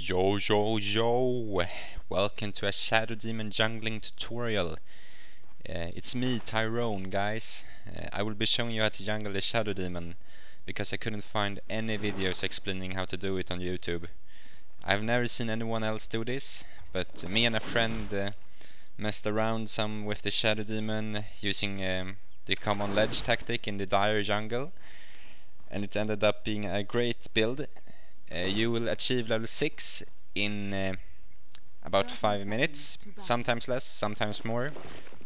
Yo, welcome to a Shadow Demon Jungling tutorial. It's me, Tyrone, guys. I will be showing you how to jungle the Shadow Demon, because I couldn't find any videos explaining how to do it on YouTube. I've never seen anyone else do this, but me and a friend messed around some with the Shadow Demon using the common ledge tactic in the dire jungle, and it ended up being a great build. You will achieve level 6 in about 5 minutes, sometimes less, sometimes more.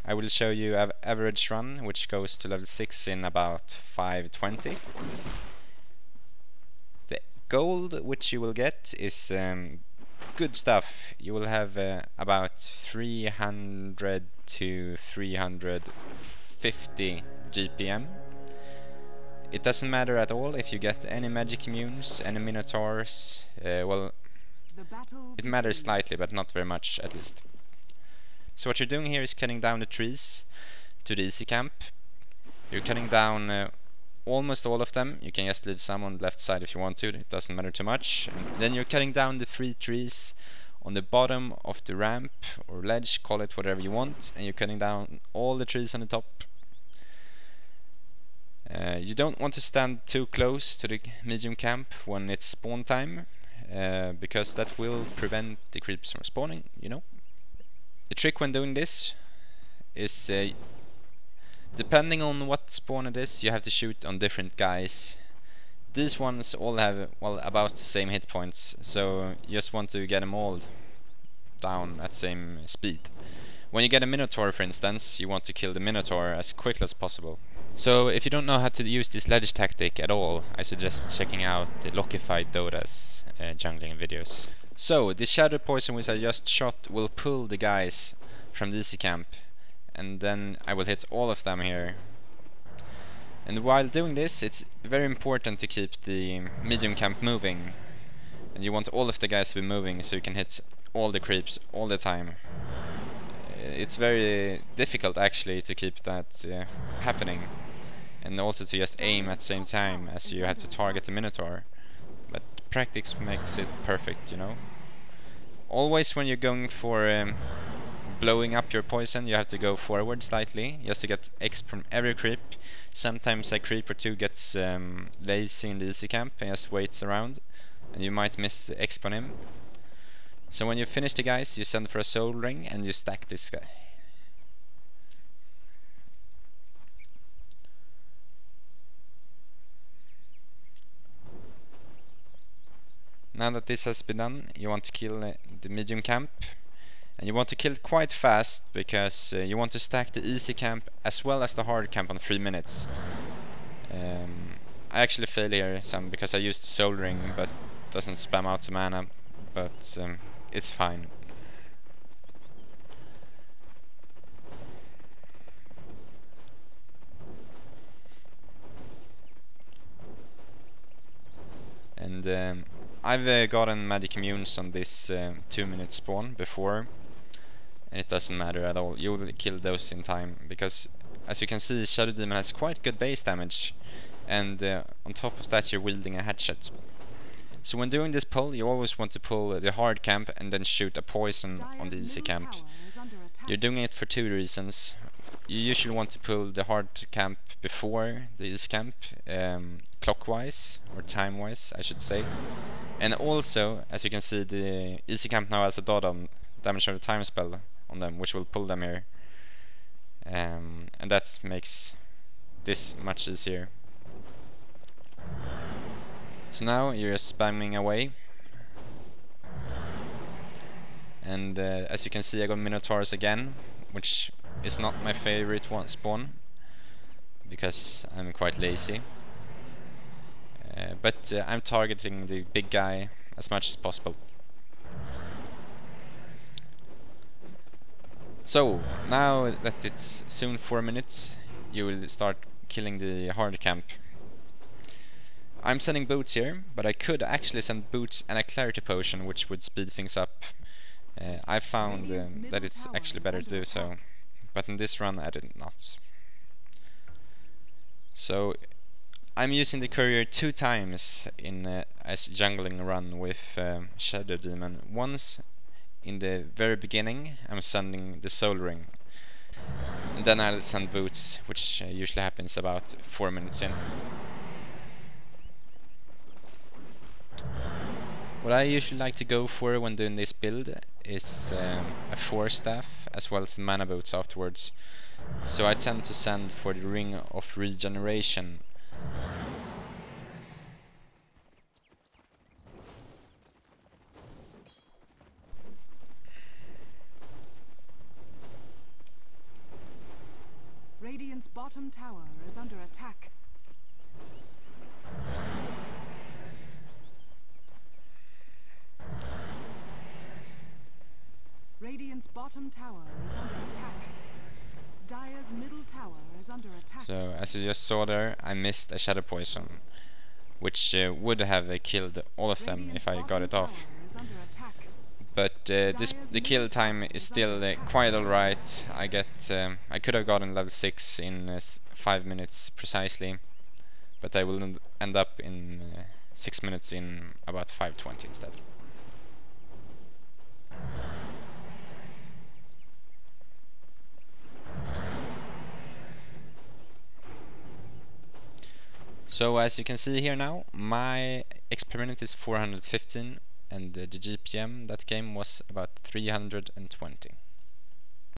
I will show you an average run, which goes to level 6 in about 5:20. The gold which you will get is good stuff. You will have about 300 to 350 GPM. It doesn't matter at all if you get any magic immunes, any minotaurs. Well, it matters slightly, but not very much at least. So what you're doing here is cutting down the trees to the easy camp. You're cutting down almost all of them. You can just leave some on the left side if you want to, it doesn't matter too much. And then you're cutting down the 3 trees on the bottom of the ramp or ledge, call it whatever you want, and you're cutting down all the trees on the top. You don't want to stand too close to the medium camp when it's spawn time, because that will prevent the creeps from spawning, you know. The trick when doing this is, depending on what spawn it is, you have to shoot on different guys. These ones all have, well, about the same hit points, so you just want to get them all down at the same speed. When you get a minotaur, for instance, you want to kill the minotaur as quickly as possible. So if you don't know how to use this ledge tactic at all, I suggest checking out the Lockified DOTA's jungling videos. So the shadow poison which I just shot will pull the guys from the easy camp, and then I will hit all of them here. And while doing this, it's very important to keep the medium camp moving, and you want all of the guys to be moving so you can hit all the creeps all the time. It's very difficult actually to keep that happening, and also to just aim at the same time as you have to target the minotaur. But practice makes it perfect, you know. Always when you're going for blowing up your poison, you have to go forward slightly just to get X from every creep. Sometimes a creep or two gets lazy in the easy camp and just waits around, and you might miss the X on him. So when you finish the guys, you send for a soul ring and you stack this guy. Now that this has been done, you want to kill the medium camp, and you want to kill it quite fast, because you want to stack the easy camp as well as the hard camp on 3 minutes. I actually fail here some because I used soul ring, but doesn't spam out the mana, but it's fine. And I've gotten magic immunes on this 2-minute spawn before, and it doesn't matter at all. You will kill those in time, because as you can see, Shadow Demon has quite good base damage, and on top of that you're wielding a hatchet. So when doing this pull, you always want to pull the hard camp and then shoot a poison on the easy camp. You're doing it for 2 reasons. You usually want to pull the hard camp before the easy camp, clockwise, or time-wise I should say. And also, as you can see, the easy camp now has a dot on damage of the time spell on them, which will pull them here. And that makes this much easier. So now you're just spamming away, and as you can see, I got minotaurs again, which is not my favorite one spawn, because I'm quite lazy. But I'm targeting the big guy as much as possible. So now that it's soon 4 minutes, you will start killing the hard camp. I'm sending boots here, but I could actually send boots and a clarity potion, which would speed things up. I found that it's actually better to do so, but in this run I did not. So I'm using the courier 2 times in as jungling run with Shadow Demon. Once in the very beginning, I'm sending the Soul Ring, and then I'll send boots, which usually happens about 4 minutes in. What I usually like to go for when doing this build is a 4 staff as well as mana boots afterwards. So I tend to send for the Ring of Regeneration. Radiant's bottom tower is under attack. Radiant's bottom tower is under attack. Dire's middle tower is under attack. So as you just saw there, I missed a Shadow Poison, which would have killed all of them if I got it off. But the kill time is still quite alright. I could have gotten level 6 in 5 minutes precisely, but I will end up in 6 minutes in about 5:20 instead. So as you can see here now, my experiment is 415 and the GPM that game was about 320.